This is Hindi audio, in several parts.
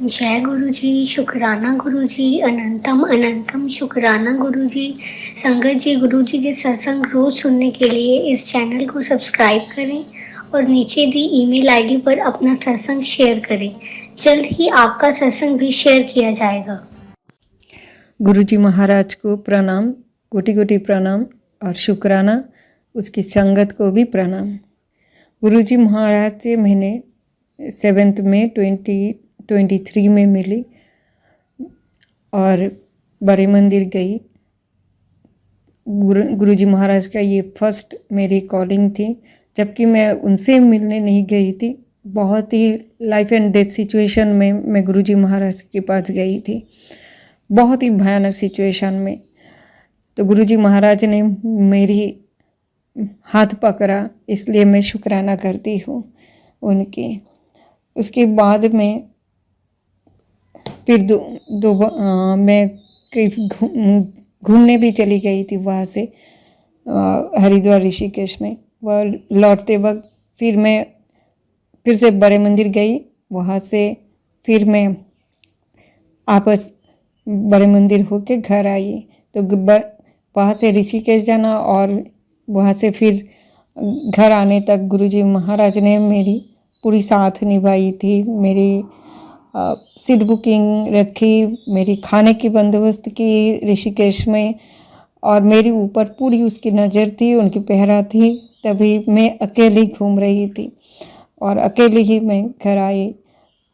जय गुरु जी, शुक्राना गुरु जी, अनंतम अनंतम शुक्राना गुरु जी। संगत जी, गुरु जी के सत्संग रोज सुनने के लिए इस चैनल को सब्सक्राइब करें और नीचे दी ईमेल आईडी पर अपना सत्संग शेयर करें। जल्द ही आपका सत्संग भी शेयर किया जाएगा। गुरु जी महाराज को प्रणाम, कोटि कोटि प्रणाम और शुक्राना, उसकी संगत को भी प्रणाम। गुरु जी महाराज से मैंने 7 मई 2023 में मिली और बड़े मंदिर गई। गुरु जी महाराज का ये फर्स्ट मेरी कॉलिंग थी, जबकि मैं उनसे मिलने नहीं गई थी। बहुत ही लाइफ एंड डेथ सिचुएशन में मैं गुरु जी महाराज के पास गई थी, बहुत ही भयानक सिचुएशन में। तो गुरु जी महाराज ने मेरी हाथ पकड़ा, इसलिए मैं शुक्राना करती हूँ उनके। उसके बाद में फिर मैं कहीं घूमने भी चली गई थी वहाँ से, हरिद्वार ऋषिकेश में। वह लौटते वक्त फिर से बड़े मंदिर गई। वहाँ से फिर मैं वापस बड़े मंदिर होके घर आई। तो वहाँ से ऋषिकेश जाना और वहाँ से फिर घर आने तक गुरुजी महाराज ने मेरी पूरी साथ निभाई थी। मेरी सीट बुकिंग रखी, मेरी खाने की बंदोबस्त की ऋषिकेश में, और मेरी ऊपर पूरी उसकी नज़र थी, उनकी पहरा थी। तभी मैं अकेली घूम रही थी और अकेले ही मैं घर आई।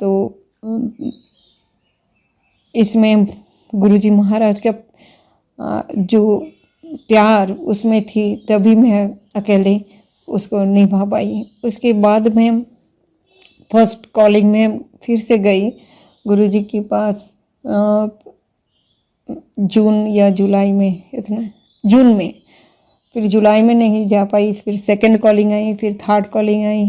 तो इसमें गुरुजी महाराज का जो प्यार उसमें थी, तभी मैं अकेले उसको निभा पाई। उसके बाद मैं फर्स्ट कॉलिंग में फिर से गई गुरुजी के पास, जून या जुलाई में, जून में। फिर जुलाई में नहीं जा पाई, फिर सेकंड कॉलिंग आई, फिर थर्ड कॉलिंग आई।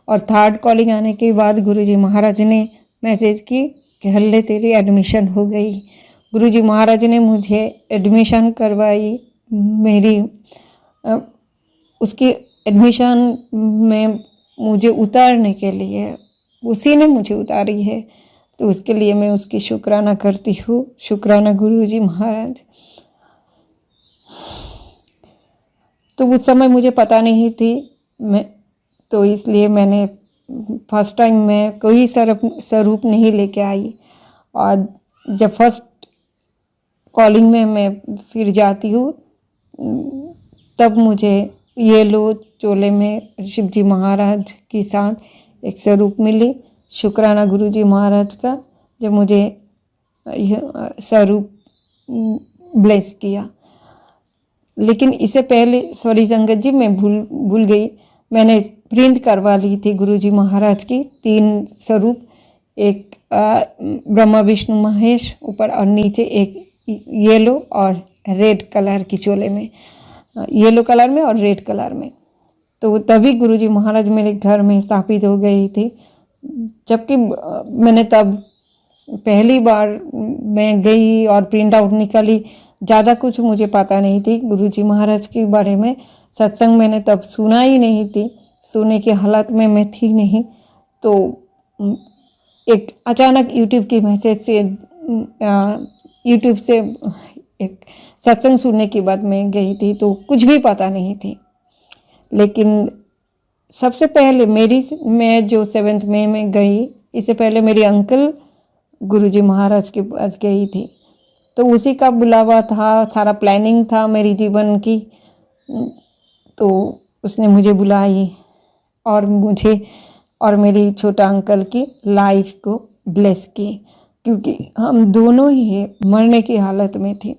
और थर्ड कॉलिंग आने के बाद गुरुजी महाराज ने मैसेज की कि हल्ले तेरी एडमिशन हो गई। गुरुजी महाराज ने मुझे एडमिशन करवाई। मेरी उसकी एडमिशन में मुझे उतारने के लिए उसी ने मुझे उतारी है, तो उसके लिए मैं उसकी शुक्राना करती हूँ। शुक्राना गुरुजी महाराज। तो उस समय मुझे पता नहीं थी, तो इसलिए मैंने फर्स्ट टाइम में कोई स्वरूप नहीं लेके आई। और जब फर्स्ट कॉलिंग में मैं फिर जाती हूँ, तब मुझे येलो चोले में शिवजी महाराज के साथ एक स्वरूप मिली। शुक्राना गुरुजी महाराज का, जब मुझे यह स्वरूप ब्लेस किया। लेकिन इससे पहले, सॉरी संगत जी, मैं भूल गई, मैंने प्रिंट करवा ली थी गुरुजी महाराज की 3 स्वरूप। एक ब्रह्मा विष्णु महेश ऊपर, और नीचे एक येलो और रेड कलर की चोले में, येलो कलर में और रेड कलर में। तो तभी गुरुजी महाराज मेरे घर में स्थापित हो गई थी। जबकि मैंने तब पहली बार मैं गई और प्रिंट आउट निकाली, ज़्यादा कुछ मुझे पता नहीं थी गुरुजी महाराज के बारे में। सत्संग मैंने तब सुना ही नहीं थी, सुनने की हालत में मैं थी नहीं। तो एक अचानक यूट्यूब की मैसेज से, यूट्यूब से एक सत्संग सुनने के बाद मैं गई थी, तो कुछ भी पता नहीं थी। लेकिन सबसे पहले मैं जो 7 मई में गई, इससे पहले मेरी अंकल गुरुजी महाराज के पास गई थी। तो उसी का बुलावा था, सारा प्लानिंग था मेरी जीवन की। तो उसने मुझे बुलाई और मुझे और मेरी छोटा अंकल की लाइफ को ब्लेस की, क्योंकि हम दोनों ही मरने की हालत में थे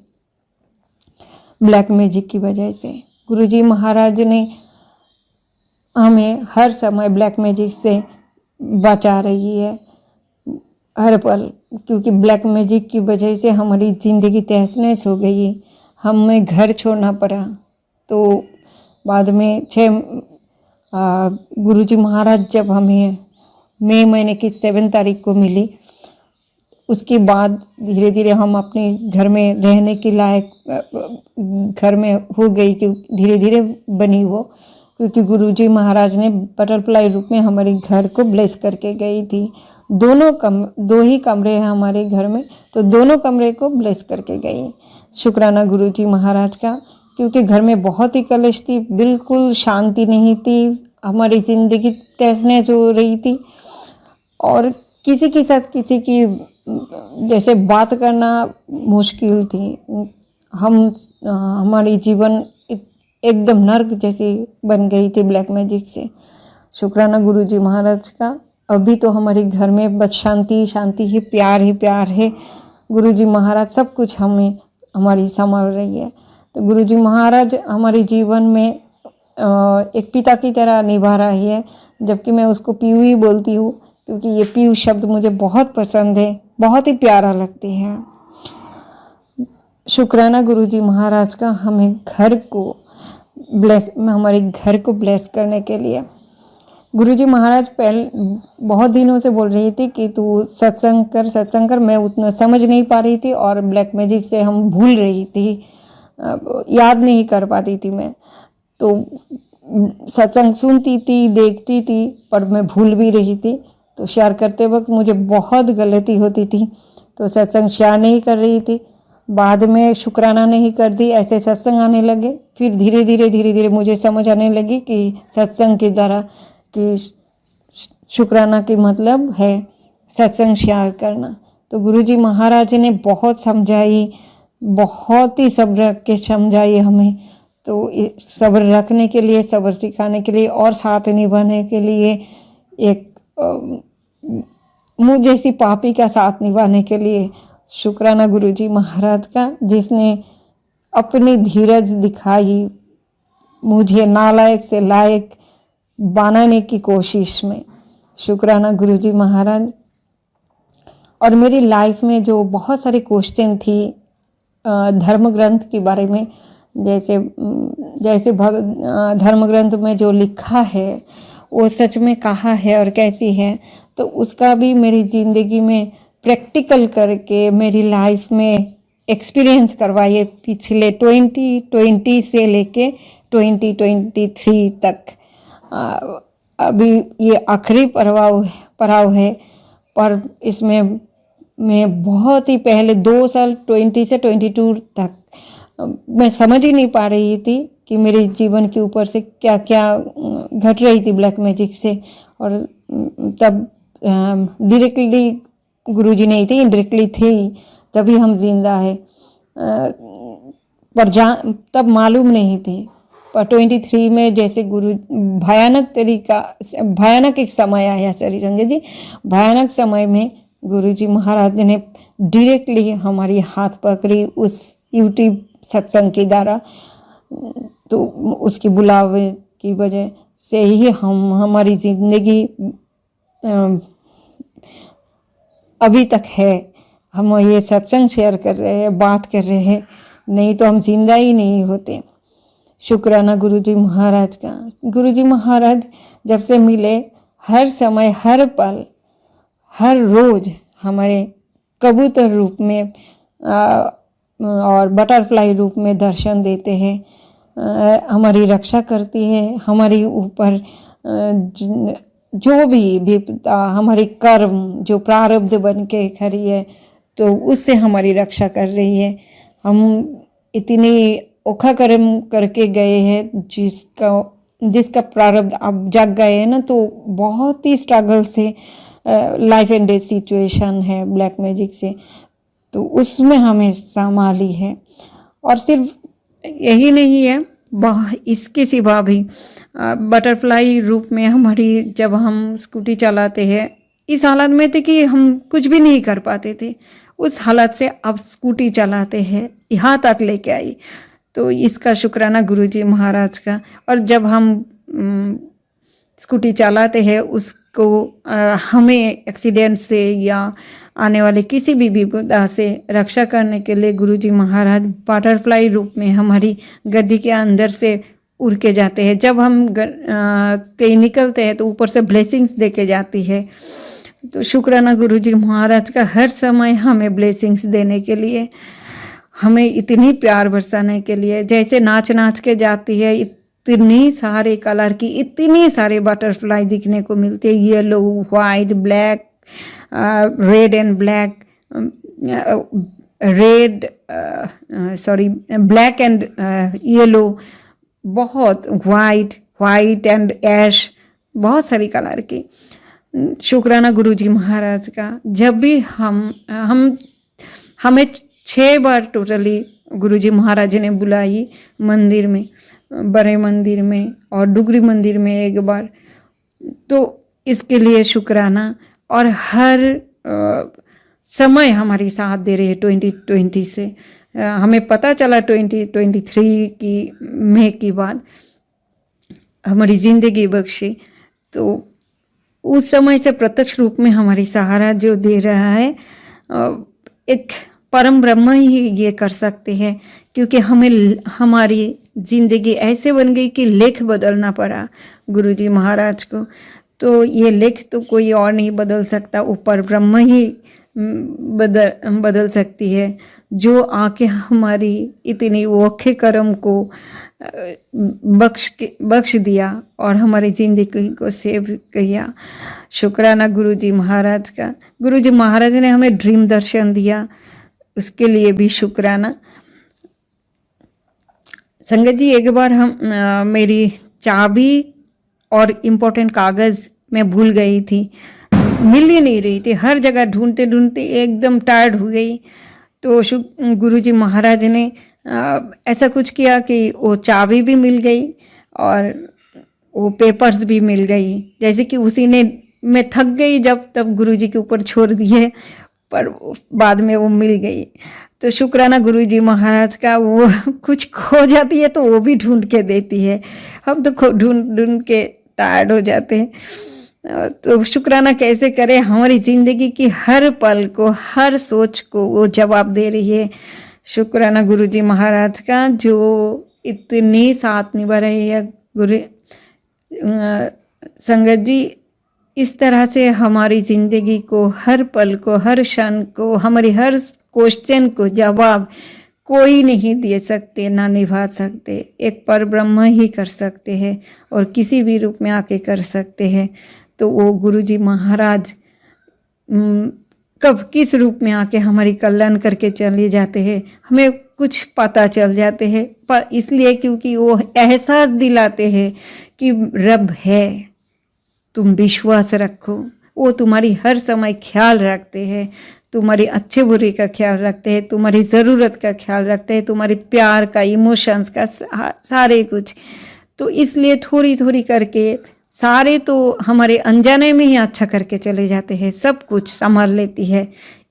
ब्लैक मैजिक की वजह से। गुरुजी महाराज ने हमें हर समय ब्लैक मैजिक से बचा रही है, हर पल। क्योंकि ब्लैक मैजिक की वजह से हमारी ज़िंदगी तहस-नहस हो गई, हमें घर छोड़ना पड़ा। तो बाद में गुरुजी महाराज जब हमें मई महीने की 7 तारीख को मिली, उसके बाद धीरे धीरे हम अपने घर में रहने के लायक घर में हो गई थी, धीरे धीरे बनी वो। क्योंकि गुरुजी महाराज ने बटरफ्लाई रूप में हमारे घर को ब्लेस करके गई थी। दो ही कमरे हैं हमारे घर में, तो दोनों कमरे को ब्लेस करके गई। शुक्राना गुरुजी महाराज का, क्योंकि घर में बहुत ही कलेश थी, बिल्कुल शांति नहीं थी, हमारी ज़िंदगी तहस-नहस हो रही थी और किसी के साथ किसी की जैसे बात करना मुश्किल थी। हमारी जीवन एकदम नर्क जैसी बन गई थी ब्लैक मैजिक से। शुक्राना गुरुजी महाराज का, अभी तो हमारे घर में बस शांति शांति ही प्यार है। गुरुजी महाराज सब कुछ हमारी संभाल रही है। तो गुरुजी महाराज हमारे जीवन में एक पिता की तरह निभा रही है, जबकि मैं उसको पीयू ही बोलती हूँ, क्योंकि ये पीयू शब्द मुझे बहुत पसंद है, बहुत ही प्यारा लगती है। शुक्राना गुरुजी महाराज का हमारे घर को ब्लेस करने के लिए। गुरुजी महाराज पहले बहुत दिनों से बोल रही थी कि तू सत्संग कर। मैं उतना समझ नहीं पा रही थी और ब्लैक मैजिक से हम भूल रही थी, याद नहीं कर पाती थी मैं। तो सत्संग सुनती थी, देखती थी, पर मैं भूल भी रही थी। तो शेयर करते वक्त मुझे बहुत गलती होती थी, तो सत्संग शेयर नहीं कर रही थी। बाद में शुक्राना नहीं कर दी, ऐसे सत्संग आने लगे। फिर धीरे धीरे मुझे समझ आने लगी कि सत्संग की तरह कि शुक्राना की मतलब है सत्संग शेयर करना। तो गुरुजी महाराज ने बहुत समझाई, बहुत ही सब्र रख के समझाई हमें। तो सब्र रखने के लिए, सब्र सिखाने के लिए और साथ निभाने के लिए, एक मुझ जैसी पापी का साथ निभाने के लिए शुक्राना गुरुजी महाराज का, जिसने अपनी धीरज दिखाई मुझे नालायक से लायक बनाने की कोशिश में। शुक्राना गुरुजी महाराज। और मेरी लाइफ में जो बहुत सारे क्वेश्चन थी धर्म ग्रंथ के बारे में, जैसे धर्म ग्रंथ में जो लिखा है वो सच में कहाँ है और कैसी है, तो उसका भी मेरी ज़िंदगी में प्रैक्टिकल करके मेरी लाइफ में एक्सपीरियंस करवाइए। पिछले 2020 से लेके 2023 तक अभी ये आखिरी पड़ाव है, पर इसमें मैं बहुत ही पहले 2 साल 20 से 22 तक मैं समझ ही नहीं पा रही थी कि मेरे जीवन के ऊपर से क्या क्या घट रही थी ब्लैक मैजिक से। और तब डायरेक्टली गुरुजी नहीं थे, इनडायरेक्टली थे, तभी हम जिंदा है। पर तब मालूम नहीं थे। पर 23 में जैसे भयानक एक समय आया, सॉरी संजय जी, भयानक समय में गुरुजी महाराज ने डायरेक्टली हमारी हाथ पकड़ी उस यूट्यूब सत्संग के द्वारा। तो उसकी बुलावे की वजह से ही हमारी ज़िंदगी अभी तक है। हम ये सत्संग शेयर कर रहे हैं, बात कर रहे हैं, नहीं तो हम जिंदा ही नहीं होते। शुक्राना गुरुजी महाराज का। गुरुजी महाराज जब से मिले, हर समय, हर पल, हर रोज़ हमारे कबूतर रूप में और बटरफ्लाई रूप में दर्शन देते हैं, हमारी रक्षा करती है। हमारी ऊपर जो भी विपदा, हमारे कर्म जो प्रारब्ध बन के खड़ी है, तो उससे हमारी रक्षा कर रही है। हम इतनी ओखा कर्म करके गए हैं, जिसका प्रारब्ध अब जग गए हैं ना, तो बहुत ही स्ट्रगल से लाइफ एंड डेथ सिचुएशन है ब्लैक मैजिक से, तो उसमें हमें संभाली है। और सिर्फ यही नहीं है, इसके सिवा भी बटरफ्लाई रूप में हमारी, जब हम स्कूटी चलाते हैं, इस हालत में थे कि हम कुछ भी नहीं कर पाते थे, उस हालत से अब स्कूटी चलाते हैं, यहाँ तक लेके आई। तो इसका शुक्राना गुरुजी महाराज का। और जब हम स्कूटी चलाते हैं, उसको हमें एक्सीडेंट से या आने वाले किसी भी विपदा से रक्षा करने के लिए गुरुजी महाराज बटरफ्लाई रूप में हमारी गड्डी के अंदर से उड़ के जाते हैं। जब हम कहीं निकलते हैं तो ऊपर से ब्लेसिंग्स दे के जाती है। तो शुक्राना गुरुजी महाराज का हर समय हमें ब्लेसिंग्स देने के लिए, हमें इतनी प्यार बरसाने के लिए। जैसे नाच नाच के जाती है, इतनी सारे कलर की, इतनी सारे बटरफ्लाई दिखने को मिलते हैं, yellow, white, black, red and black, black and yellow, बहुत वाइट एंड ऐश, बहुत सारी कलर की। शुक्राना गुरुजी महाराज का। जब भी हमें 6 बार टोटली गुरुजी महाराज ने बुलाई मंदिर में, बड़े मंदिर में और डुगरी मंदिर में 1 बार, तो इसके लिए शुक्राना। और हर समय हमारी साथ दे रहे हैं 2020 से। हमें पता चला 2023 की मई की बाद हमारी ज़िंदगी बख्शी, तो उस समय से प्रत्यक्ष रूप में हमारी सहारा जो दे रहा है, एक परम ब्रह्म ही ये कर सकते हैं। क्योंकि हमारी ज़िंदगी ऐसे बन गई कि लेख बदलना पड़ा गुरुजी महाराज को। तो ये लेख तो कोई और नहीं बदल सकता, ऊपर ब्रह्म ही बदल सकती है, जो आके हमारी इतनी औखे कर्म को बख्श दिया और हमारी ज़िंदगी को सेव किया। शुक्राना गुरुजी महाराज का। गुरुजी महाराज ने हमें ड्रीम दर्शन दिया, उसके लिए भी शुक्राना। संगत जी, एक बार मेरी चाबी और इम्पोर्टेंट कागज़ मैं भूल गई थी, मिल ही नहीं रही थी, हर जगह ढूंढते ढूंढते एकदम टायर्ड हो गई। तो गुरुजी महाराज ने ऐसा कुछ किया कि वो चाबी भी मिल गई और वो पेपर्स भी मिल गई। जैसे कि उसी ने, मैं थक गई जब तब गुरुजी के ऊपर छोड़ दिए, पर बाद में वो मिल गई। तो शुक्राना गुरुजी महाराज का। वो कुछ खो जाती है तो वो भी ढूंढ के देती है, हम तो ढूंढ के टायर्ड हो जाते हैं। तो शुक्राना कैसे करें, हमारी ज़िंदगी की हर पल को, हर सोच को वो जवाब दे रही है। शुक्राना गुरुजी महाराज का, जो इतनी साथ निभा रही है। संगत जी, इस तरह से हमारी ज़िंदगी को, हर पल को, हर क्षण को, हमारी हर क्वेश्चन को जवाब कोई नहीं दे सकते, ना निभा सकते। एक पर ब्रह्म ही कर सकते हैं और किसी भी रूप में आके कर सकते हैं। तो वो गुरुजी महाराज कब किस रूप में आके हमारी कल्याण करके चले जाते हैं, हमें कुछ पता चल जाते हैं। पर इसलिए क्योंकि वो एहसास दिलाते हैं कि रब है, तुम विश्वास रखो, वो तुम्हारी हर समय ख्याल रखते हैं, तुम्हारी अच्छे बुरे का ख्याल रखते हैं, तुम्हारी ज़रूरत का ख्याल रखते हैं, तुम्हारे प्यार का, इमोशंस का, सारे कुछ। तो इसलिए थोड़ी थोड़ी करके सारे तो हमारे अनजाने में ही अच्छा करके चले जाते हैं, सब कुछ संभाल लेती है।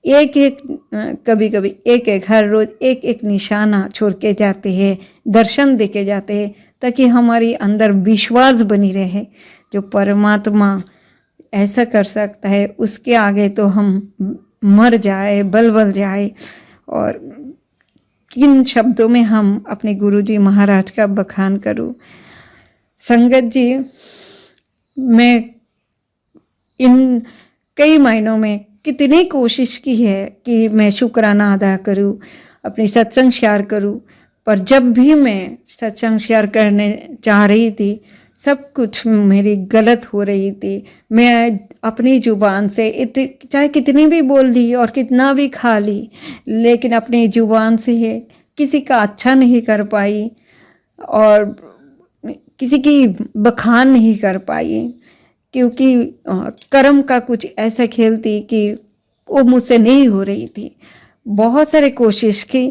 एक एक कभी कभी एक हर रोज़ एक निशाना छोड़ के जाते हैं, दर्शन दे के जाते हैं, ताकि हमारी अंदर विश्वास बनी रहे। जो परमात्मा ऐसा कर सकता है, उसके आगे तो हम मर जाए, बल जाए। और किन शब्दों में हम अपने गुरुजी महाराज का बखान करूं। संगत जी, मैं इन कई महीनों में कितनी कोशिश की है कि मैं शुक्राना अदा करूं, अपनी सत्संग शेयर करूं, पर जब भी मैं सत्संग शेयर करने चाह रही थी, सब कुछ मेरी गलत हो रही थी। मैं अपनी ज़ुबान से चाहे कितनी भी बोल दी और कितना भी खा ली, लेकिन अपनी ज़ुबान से किसी का अच्छा नहीं कर पाई और किसी की बखान नहीं कर पाई, क्योंकि कर्म का कुछ ऐसा खेल थी कि वो मुझसे नहीं हो रही थी। बहुत सारे कोशिश की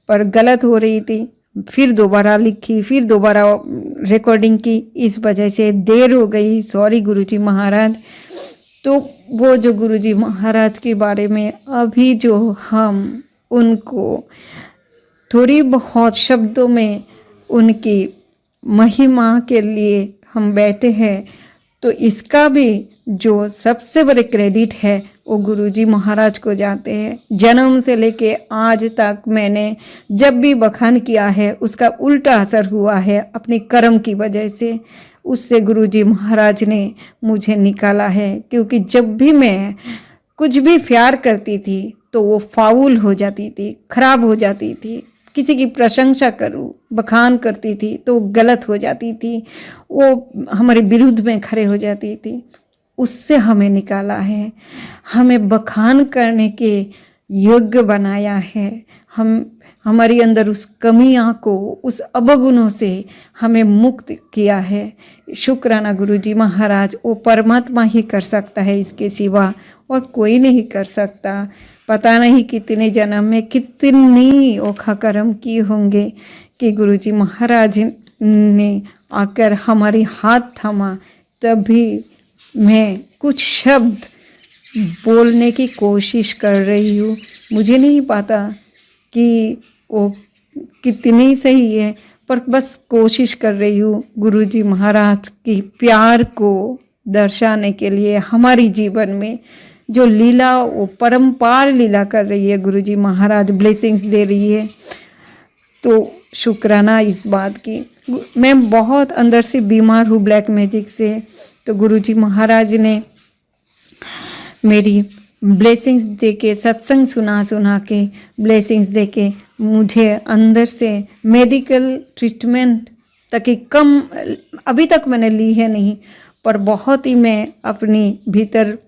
पर गलत हो रही थी, फिर दोबारा लिखी, फिर दोबारा रिकॉर्डिंग की, इस वजह से देर हो गई। सॉरी गुरुजी महाराज। तो वो जो गुरुजी महाराज के बारे में अभी जो हम उनको थोड़ी बहुत शब्दों में उनकी महिमा के लिए हम बैठे हैं, तो इसका भी जो सबसे बड़े क्रेडिट है वो गुरुजी महाराज को जाते हैं। जन्म से लेके आज तक मैंने जब भी बखान किया है, उसका उल्टा असर हुआ है अपने कर्म की वजह से। उससे गुरुजी महाराज ने मुझे निकाला है, क्योंकि जब भी मैं कुछ भी प्यार करती थी तो वो फाउल हो जाती थी, खराब हो जाती थी। किसी की प्रशंसा करूं, बखान करती थी तो गलत हो जाती थी, वो हमारे विरुद्ध में खड़े हो जाती थी। उससे हमें निकाला है, हमें बखान करने के योग्य बनाया है। हमारे अंदर उस कमियां को, उस अवगुणों से हमें मुक्त किया है। शुक्राना गुरुजी महाराज, वो परमात्मा ही कर सकता है, इसके सिवा और कोई नहीं कर सकता। पता नहीं कितने जन्म में कितनी ओखा कर्म किए होंगे कि गुरुजी महाराज ने आकर हमारी हाथ थामा, तभी मैं कुछ शब्द बोलने की कोशिश कर रही हूँ। मुझे नहीं पता कि वो कितनी सही है, पर बस कोशिश कर रही हूँ गुरुजी महाराज की प्यार को दर्शाने के लिए। हमारी जीवन में जो लीला, वो परम्पार लीला कर रही है, गुरुजी महाराज ब्लेसिंग्स दे रही है। तो शुक्राना इस बात की। मैं बहुत अंदर से बीमार हूँ ब्लैक मैजिक से, तो गुरुजी महाराज ने मेरी ब्लेसिंग्स देके, सत्संग सुना के ब्लेसिंग्स देके मुझे अंदर से मेडिकल ट्रीटमेंट तक ही कम अभी तक मैंने ली है नहीं, पर बहुत ही मैं अपनी भीतर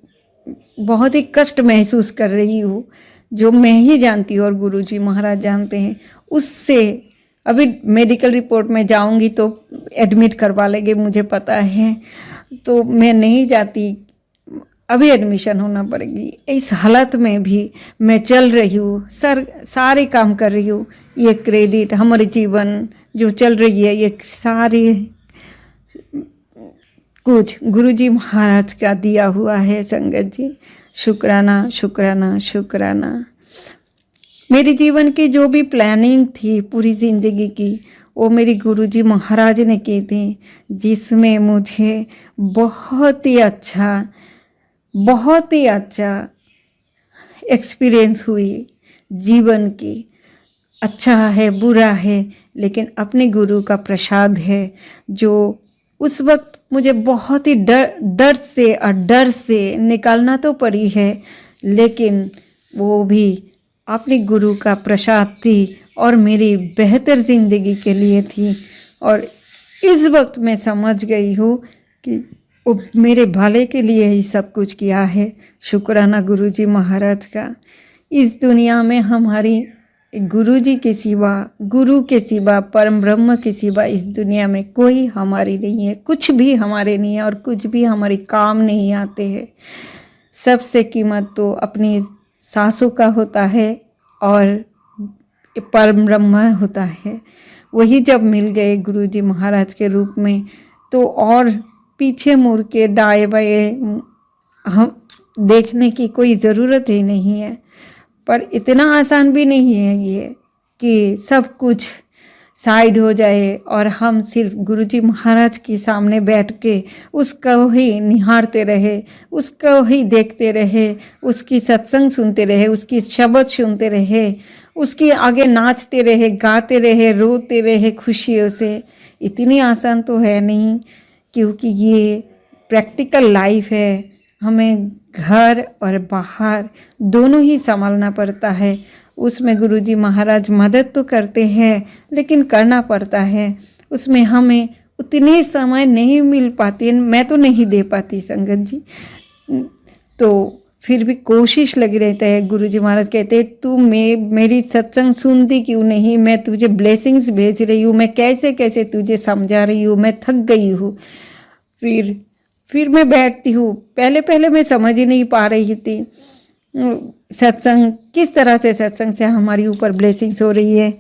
बहुत ही कष्ट महसूस कर रही हूँ, जो मैं ही जानती हूँ और गुरुजी महाराज जानते हैं। उससे अभी मेडिकल रिपोर्ट में जाऊंगी तो एडमिट करवा लेंगे, मुझे पता है, तो मैं नहीं जाती, अभी एडमिशन होना पड़ेगी। इस हालत में भी मैं चल रही हूँ, सारे काम कर रही हूँ। ये क्रेडिट हमारे जीवन जो चल रही है, ये सारी कुछ गुरुजी महाराज का दिया हुआ है संगत जी। शुक्राना शुक्राना शुक्राना। मेरे जीवन की जो भी प्लानिंग थी पूरी ज़िंदगी की, वो मेरी गुरुजी महाराज ने की थी, जिसमें मुझे बहुत ही अच्छा एक्सपीरियंस हुई जीवन की। अच्छा है, बुरा है, लेकिन अपने गुरु का प्रसाद है, जो उस वक्त मुझे बहुत ही डर से निकालना तो पड़ी है, लेकिन वो भी अपने गुरु का प्रसाद थी और मेरी बेहतर ज़िंदगी के लिए थी। और इस वक्त मैं समझ गई हूँ कि वो मेरे भले के लिए ही सब कुछ किया है। शुक्राना गुरुजी महाराज का। इस दुनिया में हमारी गुरुजी के सिवा, गुरु के सिवा, परम ब्रह्म के सिवा इस दुनिया में कोई हमारी नहीं है, कुछ भी हमारे नहीं है और कुछ भी हमारे काम नहीं आते हैं। सबसे कीमत तो अपनी सांसों का होता है और परम ब्रह्म होता है। वही जब मिल गए गुरुजी महाराज के रूप में, तो और पीछे मुड़ के दाएं बाएं हम देखने की कोई ज़रूरत ही नहीं है। पर इतना आसान भी नहीं है ये कि सब कुछ साइड हो जाए और हम सिर्फ गुरुजी महाराज के सामने बैठ के उसको ही निहारते रहे, उसको ही देखते रहे, उसकी सत्संग सुनते रहे, उसकी शब्द सुनते रहे, उसके आगे नाचते रहे, गाते रहे, रोते रहे खुशियों से। इतनी आसान तो है नहीं, क्योंकि ये प्रैक्टिकल लाइफ है। हमें घर और बाहर दोनों ही संभालना पड़ता है। उसमें गुरुजी महाराज मदद तो करते हैं, लेकिन करना पड़ता है। उसमें हमें उतनी समय नहीं मिल पाती है, मैं तो नहीं दे पाती संगत जी। तो फिर भी कोशिश लगी रहता है। गुरुजी महाराज कहते हैं, तू मेरी सत्संग सुनती क्यों नहीं? मैं तुझे ब्लेसिंग्स भेज रही हूँ, मैं कैसे कैसे तुझे समझा रही हूँ, मैं थक गई हूँ। फिर मैं बैठती हूँ। पहले मैं समझ ही नहीं पा रही थी सत्संग किस तरह से, सत्संग से हमारी ऊपर ब्लेसिंग्स हो रही है।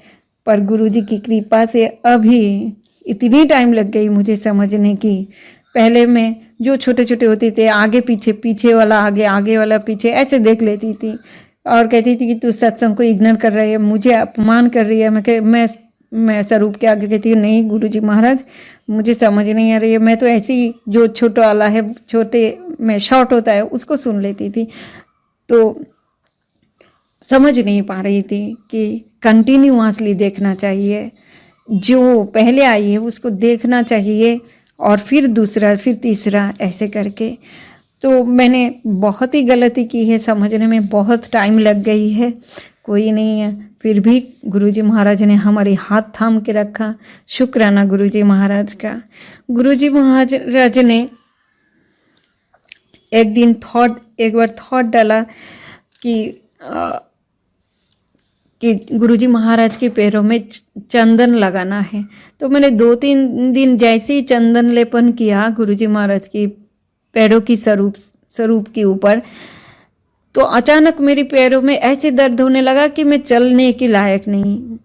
पर गुरुजी की कृपा से अभी इतनी टाइम लग गई मुझे समझने की। पहले मैं जो छोटे छोटे होते थे, आगे पीछे, पीछे वाला आगे, आगे वाला पीछे, ऐसे देख लेती थी और कहती थी कि तू सत्संग को इग्नोर कर रही है, मुझे अपमान कर रही है। मैं स्वरूप के आगे कहती हूँ, नहीं गुरुजी महाराज, मुझे समझ नहीं आ रही है। मैं तो ऐसे ही जो छोटा वाला है, छोटे में शॉर्ट होता है, उसको सुन लेती थी। तो समझ नहीं पा रही थी कि कंटिन्यूअसली देखना चाहिए, जो पहले आई है उसको देखना चाहिए, और फिर दूसरा, फिर तीसरा, ऐसे करके। तो मैंने बहुत ही गलती की है, समझने में बहुत टाइम लग गई है। कोई नहीं है, फिर भी गुरुजी महाराज ने हमारे हाथ थाम के रखा। शुक्राना गुरुजी महाराज का। गुरुजी महाराज ने एक बार थॉट डाला कि गुरुजी महाराज के पैरों में चंदन लगाना है। तो मैंने 2-3 दिन जैसे ही चंदन लेपन किया गुरुजी महाराज की पैरों की स्वरूप के ऊपर, तो अचानक मेरे पैरों में ऐसे दर्द होने लगा कि मैं चलने के लायक नहीं हूँ।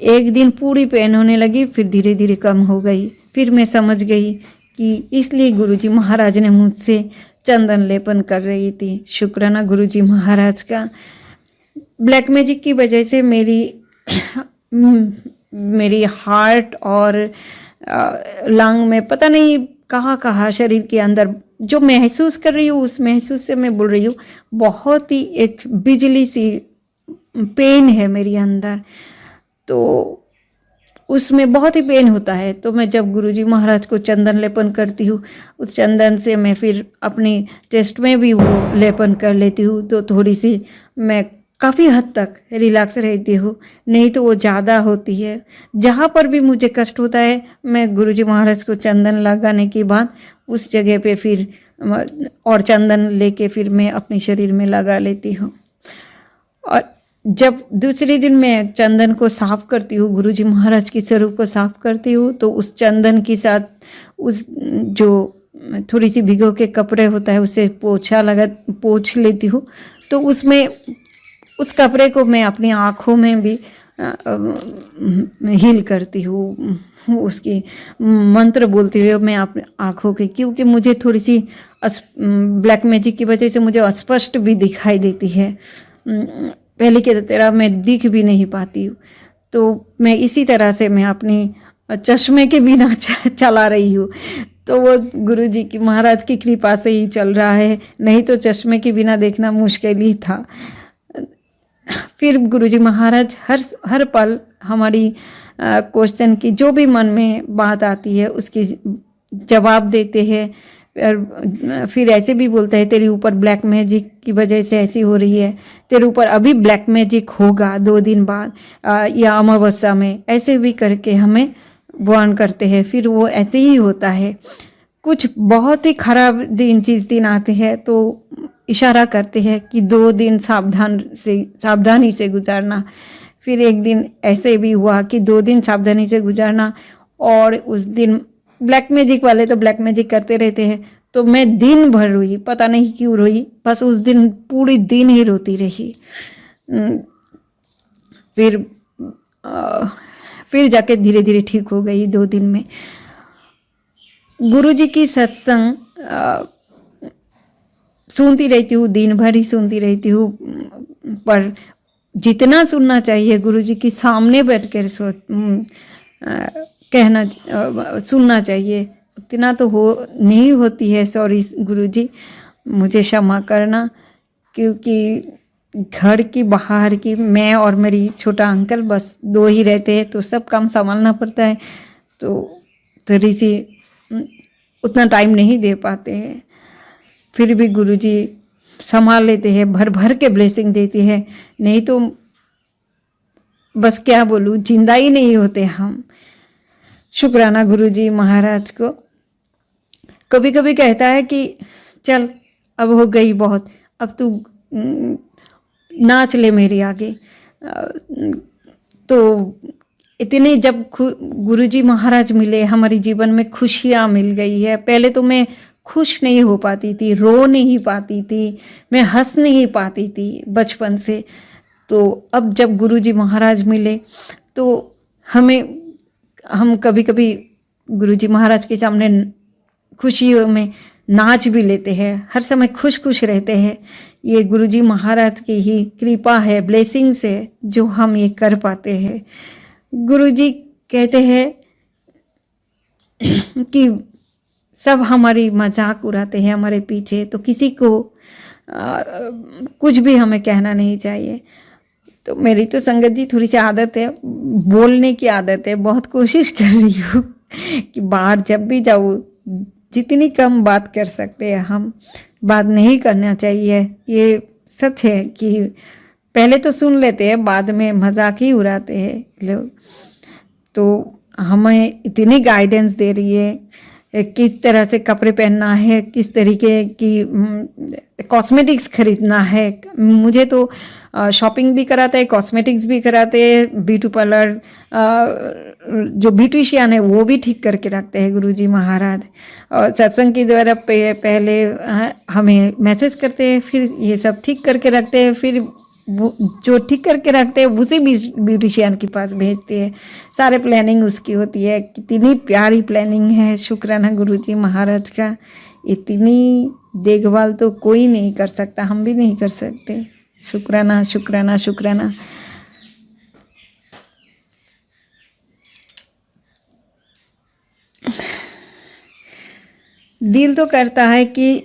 एक दिन पूरी पेन होने लगी, फिर धीरे धीरे कम हो गई। फिर मैं समझ गई कि इसलिए गुरुजी महाराज ने मुझसे चंदन लेपन कर रही थी। शुक्राना गुरुजी महाराज का। ब्लैक मैजिक की वजह से मेरी हार्ट और लंग में पता नहीं कहाँ कहाँ शरीर के अंदर जो महसूस कर रही हूँ, उस महसूस से मैं बोल रही हूँ, बहुत ही एक बिजली सी पेन है मेरे अंदर। तो उसमें बहुत ही पेन होता है। तो मैं जब गुरुजी महाराज को चंदन लेपन करती हूँ, उस चंदन से मैं फिर अपनी चेस्ट में भी वो लेपन कर लेती हूँ, तो थोड़ी सी मैं काफ़ी हद तक रिलैक्स रहती हूँ। नहीं तो वो ज़्यादा होती है। जहाँ पर भी मुझे कष्ट होता है, मैं गुरुजी महाराज को चंदन लगाने के बाद उस जगह पे फिर और चंदन लेके फिर मैं अपने शरीर में लगा लेती हूँ। और जब दूसरे दिन मैं चंदन को साफ़ करती हूँ, गुरुजी महाराज की स्वरूप को साफ़ करती हूँ, तो उस चंदन के साथ उस जो थोड़ी सी भिगो के कपड़े होता है उससे पोंछ लेती हूँ। तो उसमें उस कपड़े को मैं अपनी आँखों में भी हील करती हूँ, उसकी मंत्र बोलती हुए मैं अपनी आँखों की, क्योंकि मुझे थोड़ी सी ब्लैक मैजिक की वजह से मुझे अस्पष्ट भी दिखाई देती है। पहले की तरह मैं दिख भी नहीं पाती हूँ। तो मैं इसी तरह से मैं अपनी चश्मे के बिना चला रही हूँ। तो वो गुरुजी की महाराज की कृपा से ही चल रहा है, नहीं तो चश्मे के बिना देखना मुश्किल ही था। फिर गुरुजी महाराज हर पल हमारी क्वेश्चन की जो भी मन में बात आती है उसकी जवाब देते हैं। और फिर ऐसे भी बोलते हैं, तेरे ऊपर ब्लैक मैजिक की वजह से ऐसी हो रही है, तेरे ऊपर अभी ब्लैक मैजिक होगा 2 दिन बाद या अमावस्या में, ऐसे भी करके हमें वार्न करते हैं। फिर वो ऐसे ही होता है। कुछ बहुत ही खराब दिन आते हैं तो इशारा करते हैं कि 2 दिन सावधानी से गुजारना। फिर एक दिन ऐसे भी हुआ कि 2 दिन सावधानी से गुजारना, और उस दिन ब्लैक मैजिक वाले तो ब्लैक मैजिक करते रहते हैं। तो मैं दिन भर रोई, पता नहीं क्यों रोई, बस उस दिन पूरी दिन ही रोती रही। फिर जाके धीरे धीरे ठीक हो गई 2 दिन में। गुरुजी की सत्संग सुनती रहती हूँ, दिन भर ही सुनती रहती हूँ, पर जितना सुनना चाहिए गुरुजी के सामने बैठकर सुनना चाहिए उतना तो नहीं होती है। सॉरी गुरुजी, मुझे क्षमा करना, क्योंकि घर की बाहर की मैं और मेरी छोटा अंकल बस 2 ही रहते हैं, तो सब काम संभालना पड़ता है, तो थोड़ी सी उतना टाइम नहीं दे पाते हैं। फिर भी गुरुजी संभाल लेते हैं, भर भर के ब्लेसिंग देती है। नहीं तो बस क्या बोलूँ, जिंदा ही नहीं होते हम। शुक्राना गुरुजी महाराज को। कभी कभी कहता है कि चल अब हो गई बहुत, अब तू नाच ले मेरे आगे। तो इतने जब गुरुजी महाराज मिले, हमारे जीवन में खुशियाँ मिल गई है। पहले तो मैं खुश नहीं हो पाती थी, रो नहीं पाती थी, मैं हंस नहीं पाती थी बचपन से। तो अब जब गुरुजी महाराज मिले तो हम कभी कभी गुरुजी महाराज के सामने खुशियों में नाच भी लेते हैं, हर समय खुश खुश रहते हैं। ये गुरुजी महाराज की ही कृपा है, ब्लेसिंग्स है, जो हम ये कर पाते हैं। गुरुजी कहते हैं कि सब हमारी मजाक उड़ाते हैं हमारे पीछे, तो किसी को कुछ भी हमें कहना नहीं चाहिए। तो मेरी तो संगत जी थोड़ी सी आदत है, बोलने की आदत है। बहुत कोशिश कर रही हूँ कि बाहर जब भी जाऊँ जितनी कम बात कर सकते हैं हम, बात नहीं करना चाहिए। ये सच है कि पहले तो सुन लेते हैं, बाद में मजाक ही उड़ाते हैं लोग। तो हमें इतनी गाइडेंस दे रही है किस तरह से कपड़े पहनना है, किस तरीके की कॉस्मेटिक्स खरीदना है। मुझे तो शॉपिंग भी कराते हैं, कॉस्मेटिक्स भी कराते हैं, ब्यूटी पार्लर जो ब्यूटिशियन है वो भी ठीक करके रखते हैं गुरुजी महाराज। और सत्संग के द्वारा पहले हमें मैसेज करते हैं, फिर ये सब ठीक करके रखते हैं, फिर जो ठीक करके रखते हैं उसी ब्यूटिशियन के पास भेजते हैं। सारे प्लानिंग उसकी होती है। कितनी प्यारी प्लानिंग है, शुक्राना गुरुजी महाराज का। इतनी देखभाल तो कोई नहीं कर सकता, हम भी नहीं कर सकते। शुक्राना शुक्राना शुक्राना। दिल तो करता है कि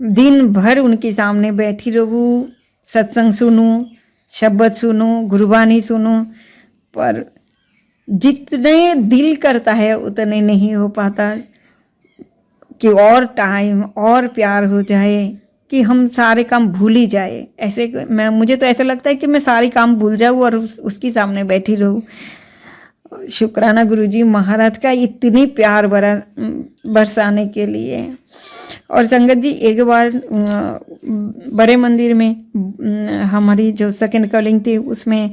दिन भर उनके सामने बैठी रहूं, सत्संग सुनूं, शब्द सुनूं, गुरबानी सुनूं, पर जितने दिल करता है उतने नहीं हो पाता कि और टाइम और प्यार हो जाए, कि हम सारे काम भूल ही जाए। ऐसे मुझे तो ऐसा लगता है कि मैं सारे काम भूल जाऊँ और उसके सामने बैठी रहूँ। शुक्राना गुरुजी महाराज का इतनी प्यार बरसाने के लिए। और संगत जी, एक बार बड़े मंदिर में हमारी जो सेकंड कॉलिंग थी उसमें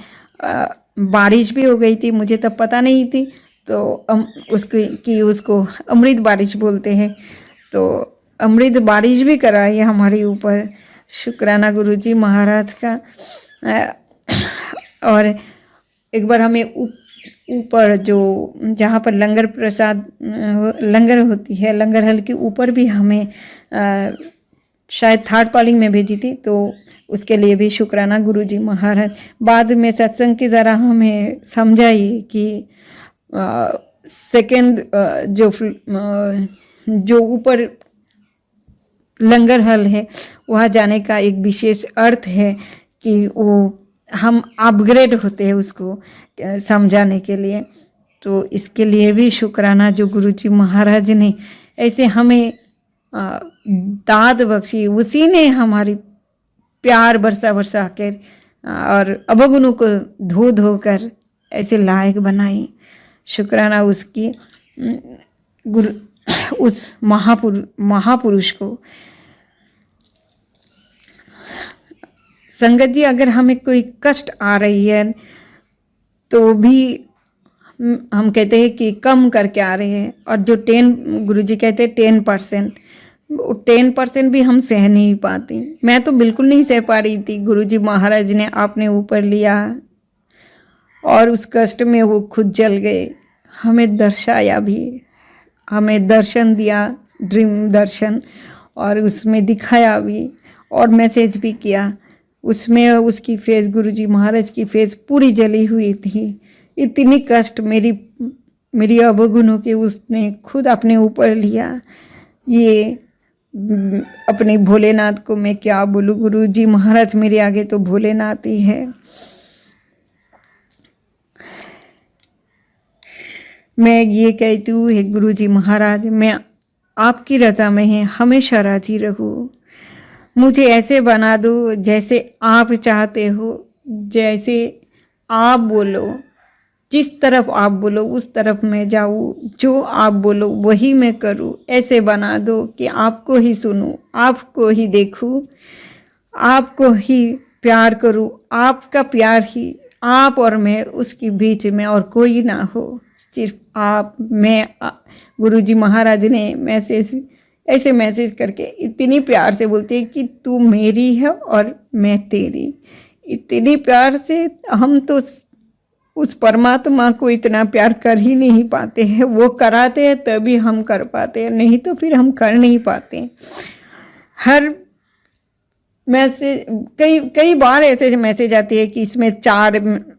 बारिश भी हो गई थी। मुझे तब पता नहीं थी, तो उसको अमृत बारिश बोलते हैं। तो अमृत बारिश भी कराई हमारे ऊपर, शुक्राना गुरुजी महाराज का। और एक बार हमें ऊपर जो जहाँ पर लंगर प्रसाद लंगर होती है, लंगर हल के ऊपर भी हमें शायद थर्ड कॉलिंग में भेजी थी, तो उसके लिए भी शुक्राना गुरुजी महाराज। बाद में सत्संग की ज़रा हमें समझाई कि सेकंड जो ऊपर लंगर हल है वहाँ जाने का एक विशेष अर्थ है कि वो हम अपग्रेड होते हैं, उसको समझाने के लिए। तो इसके लिए भी शुक्राना जो गुरुजी महाराज ने ऐसे हमें दाद बख्शी, उसी ने हमारी प्यार बरसा कर और अवगुणों को धो धो कर ऐसे लायक बनाई। शुक्राना उसकी उस महापुरुष को। संगत जी, अगर हमें कोई कष्ट आ रही है तो भी हम कहते हैं कि कम करके आ रहे हैं, और जो 10 गुरुजी कहते हैं 10% भी हम सह नहीं पाती। मैं तो बिल्कुल नहीं सह पा रही थी। गुरुजी महाराज ने आपने ऊपर लिया और उस कष्ट में वो खुद जल गए, हमें दर्शाया भी, हमें दर्शन दिया, ड्रीम दर्शन, और उसमें दिखाया भी और मैसेज भी किया। उसमें उसकी फेस, गुरुजी महाराज की फेस पूरी जली हुई थी। इतनी कष्ट मेरी अवगुणों के उसने खुद अपने ऊपर लिया। ये अपने भोलेनाथ को मैं क्या बोलूँ, गुरुजी महाराज मेरे आगे तो भोलेनाथ ही है। मैं ये कहती हूँ, हे गुरुजी महाराज, मैं आपकी रज़ा में है हमेशा राजी रहूँ। मुझे ऐसे बना दो जैसे आप चाहते हो, जैसे आप बोलो, जिस तरफ आप बोलो उस तरफ मैं जाऊँ, जो आप बोलो वही मैं करूँ। ऐसे बना दो कि आपको ही सुनूँ, आपको ही देखूँ, आपको ही प्यार करूँ, आपका प्यार ही, आप और मैं, उसके बीच में और कोई ना हो, सिर्फ आप, मैं। गुरुजी महाराज ने ऐसे मैसेज करके इतनी प्यार से बोलते हैं कि तू मेरी है और मैं तेरी। इतनी प्यार से हम तो उस परमात्मा को इतना प्यार कर ही नहीं पाते हैं। वो कराते हैं तभी हम कर पाते हैं, नहीं तो फिर हम कर नहीं पाते। हर मैसेज कई बार ऐसे मैसेज आते हैं कि इसमें 4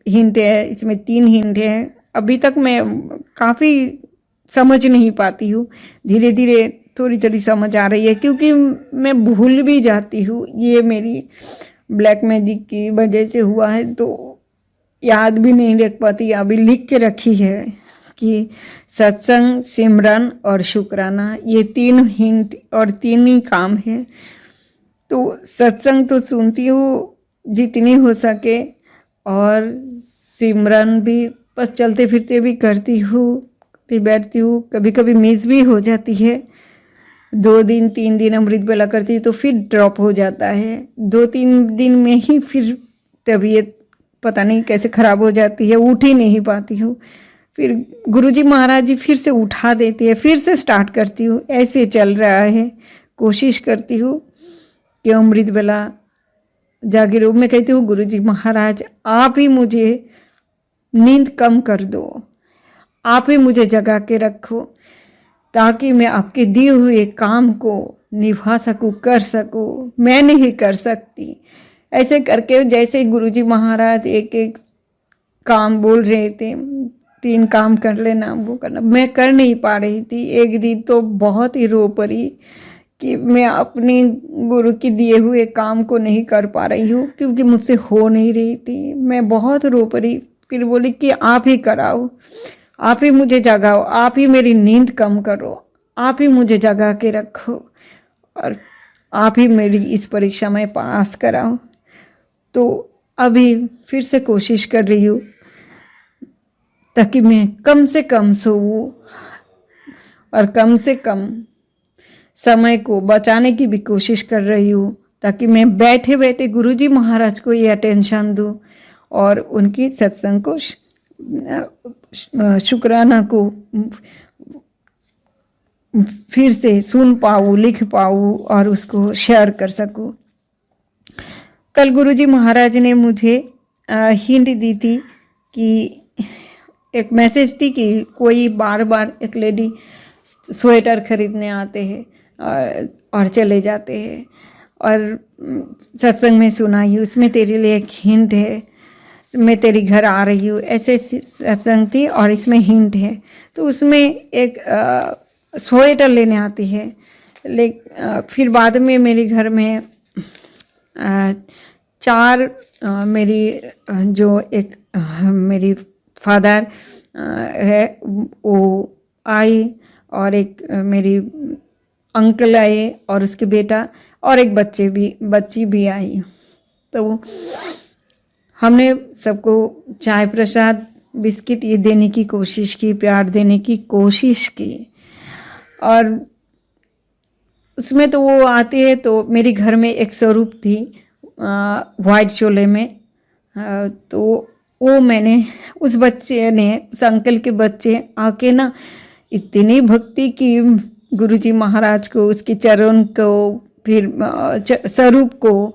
हिंट है, इसमें 3 हिंट है। अभी तक मैं काफ़ी समझ नहीं पाती हूँ, धीरे धीरे थोड़ी समझ आ रही है, क्योंकि मैं भूल भी जाती हूँ। ये मेरी ब्लैक मैजिक की वजह से हुआ है, तो याद भी नहीं रख पाती। अभी लिख के रखी है कि सत्संग, सिमरन और शुक्राना, ये 3 हिंट और 3 ही काम है। तो सत्संग तो सुनती हूँ जितनी हो सके, और सिमरन भी बस चलते फिरते भी करती हूँ, भी बैठती हूँ, कभी कभी मिस भी हो जाती है। 2 दिन 3 दिन अमृत वेला करती हूँ तो फिर ड्रॉप हो जाता है। 2 3 दिन में ही फिर तबीयत पता नहीं कैसे ख़राब हो जाती है, उठ ही नहीं पाती हूँ। फिर गुरुजी महाराज जी फिर से उठा देती है, फिर से स्टार्ट करती हूँ। ऐसे चल रहा है। कोशिश करती हूँ कि अमृत वेला जागे रूप में कहती हूँ, गुरुजी महाराज आप ही मुझे नींद कम कर दो, आप ही मुझे जगा के रखो, ताकि मैं आपके दिए हुए काम को निभा सकूं, कर सकूं। मैं नहीं कर सकती। ऐसे करके जैसे गुरुजी महाराज एक एक काम बोल रहे थे, 3 काम कर लेना, वो करना, मैं कर नहीं पा रही थी। एक दिन तो बहुत ही रो पड़ी कि मैं अपनी गुरु के दिए हुए काम को नहीं कर पा रही हूँ, क्योंकि मुझसे हो नहीं रही थी। मैं बहुत रो पड़ी। फिर बोली कि आप ही कराओ, आप ही मुझे जगाओ, आप ही मेरी नींद कम करो, आप ही मुझे जगा के रखो और आप ही मेरी इस परीक्षा में पास कराओ। तो अभी फिर से कोशिश कर रही हूँ ताकि मैं कम से कम सोऊं और कम से कम समय को बचाने की भी कोशिश कर रही हूँ, ताकि मैं बैठे बैठे गुरुजी महाराज को ये अटेंशन दूँ और उनकी सत्संग को शुक्राना को फिर से सुन पाऊँ, लिख पाऊँ और उसको शेयर कर सकूँ। कल गुरुजी महाराज ने मुझे हिंट दी थी कि एक मैसेज थी कि कोई बार बार एक लेडी स्वेटर खरीदने आते हैं और चले जाते हैं, और सत्संग में सुनाई, उसमें तेरे लिए एक हिंट है, मैं तेरी घर आ रही हूँ, ऐसे सत्संग थी और इसमें हिंट है। तो उसमें एक स्वेटर लेने आती है। फिर बाद में मेरे घर में 4 मेरी जो एक मेरी फादर है वो आई, और एक मेरी अंकल आए और उसके बेटा, और एक बच्ची भी आई। तो हमने सबको चाय प्रसाद बिस्किट ये देने की कोशिश की, प्यार देने की कोशिश की। और उसमें तो वो आते हैं तो मेरे घर में एक स्वरूप थी वाइट चोले में। तो वो मैंने उस बच्चे ने, उस अंकल के बच्चे आके ना इतनी भक्ति की गुरुजी महाराज को, उसके चरण को, फिर स्वरूप को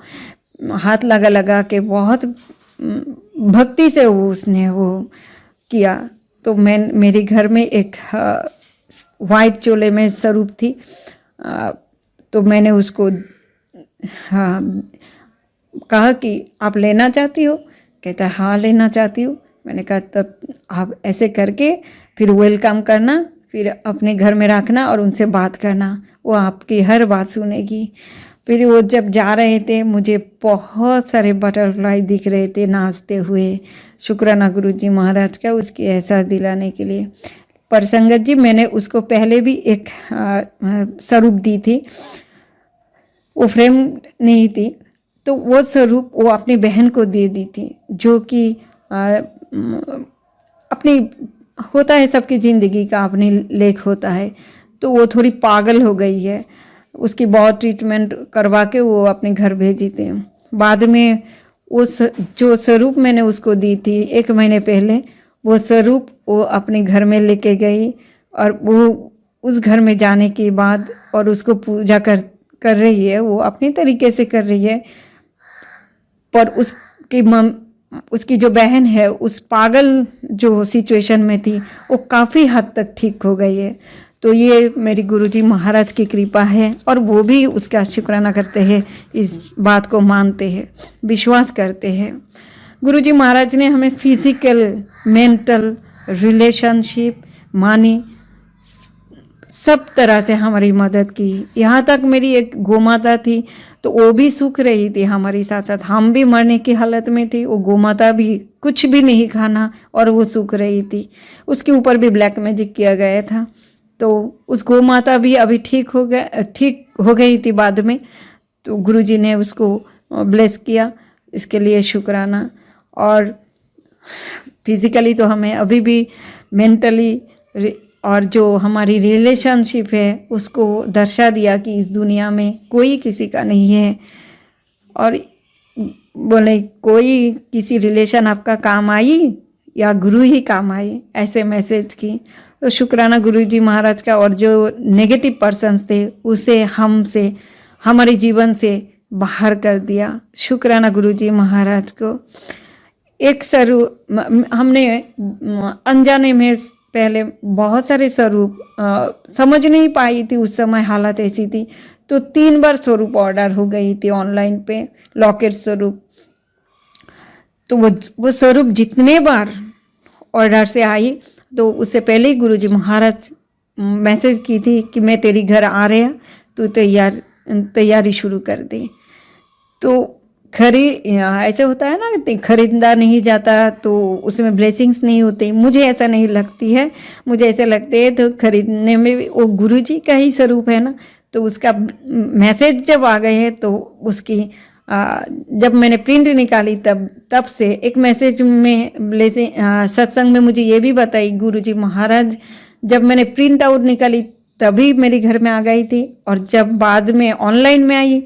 हाथ लगा के बहुत भक्ति से उसने वो किया। तो मेरे घर में एक वाइट चोले में स्वरूप थी। तो मैंने उसको कहा कि आप लेना चाहती हो? कहता है हाँ लेना चाहती हूँ। मैंने कहा तब आप ऐसे करके फिर वेलकम करना, फिर अपने घर में रखना और उनसे बात करना, वो आपकी हर बात सुनेगी। फिर वो जब जा रहे थे मुझे बहुत सारे बटरफ्लाई दिख रहे थे नाचते हुए। शुक्राना गुरुजी महाराज का उसकी एहसास दिलाने के लिए। पर संगत जी मैंने उसको पहले भी एक स्वरूप दी थी, वो फ्रेम नहीं थी, तो वो स्वरूप वो अपनी बहन को दे दी थी, जो कि अपनी होता है, सबकी ज़िंदगी का अपनी लेख होता है। तो वो थोड़ी पागल हो गई है, उसकी बहुत ट्रीटमेंट करवा के वो अपने घर भेजी थी। बाद में उस जो स्वरूप मैंने उसको दी थी 1 महीने पहले, वो स्वरूप वो अपने घर में लेके गई, और वो उस घर में जाने के बाद और उसको पूजा कर रही है, वो अपने तरीके से कर रही है। पर उसकी जो बहन है उस पागल जो सिचुएशन में थी वो काफ़ी हद तक ठीक हो गई है। तो ये मेरी गुरुजी महाराज की कृपा है, और वो भी उसका शुक्राना करते हैं, इस बात को मानते हैं, विश्वास करते हैं। गुरुजी महाराज ने हमें फिजिकल, मेंटल, रिलेशनशिप, मनी सब तरह से हमारी मदद की। यहाँ तक मेरी एक गोमाता थी तो वो भी सूख रही थी हमारी साथ साथ। हम भी मरने की हालत में थी, वो गोमाता भी कुछ भी नहीं खाना और वो सूख रही थी। उसके ऊपर भी ब्लैक मैजिक किया गया था। तो उस गोमाता भी अभी ठीक हो गई थी बाद में। तो गुरुजी ने उसको ब्लेस किया, इसके लिए शुक्राना। और फिज़िकली तो हमें अभी भी मेंटली और जो हमारी रिलेशनशिप है उसको दर्शा दिया कि इस दुनिया में कोई किसी का नहीं है। और बोले कोई किसी रिलेशन आपका काम आई या गुरु ही काम आए, ऐसे मैसेज की। तो शुक्राना गुरु जी महाराज का। और जो नेगेटिव पर्सन्स थे उसे हमसे, हमारे जीवन से बाहर कर दिया। शुक्राना गुरु जी महाराज को। एक स्वरूप हमने अनजाने में पहले बहुत सारे स्वरूप समझ नहीं पाई थी, उस समय हालत ऐसी थी। तो 3 बार स्वरूप ऑर्डर हो गई थी ऑनलाइन पे, लॉकेट स्वरूप। तो वो स्वरूप जितने बार ऑर्डर से आई, तो उससे पहले ही गुरुजी महाराज मैसेज की थी कि मैं तेरी घर आ रहे हैं, तू तैयारी शुरू कर दे। तो ऐसे होता है ना, खरीदा नहीं जाता तो उसमें ब्लेसिंग्स नहीं होते। मुझे ऐसा नहीं लगती है, मुझे ऐसे लगते हैं तो खरीदने में भी वो गुरुजी का ही स्वरूप है ना। तो उसका मैसेज जब आ गए हैं तो उसकी जब मैंने प्रिंट निकाली तब से एक मैसेज में ब्लेसिंग सत्संग में मुझे ये भी बताई गुरुजी महाराज, जब मैंने प्रिंट आउट निकाली तभी मेरे घर में आ गई थी, और जब बाद में ऑनलाइन में आई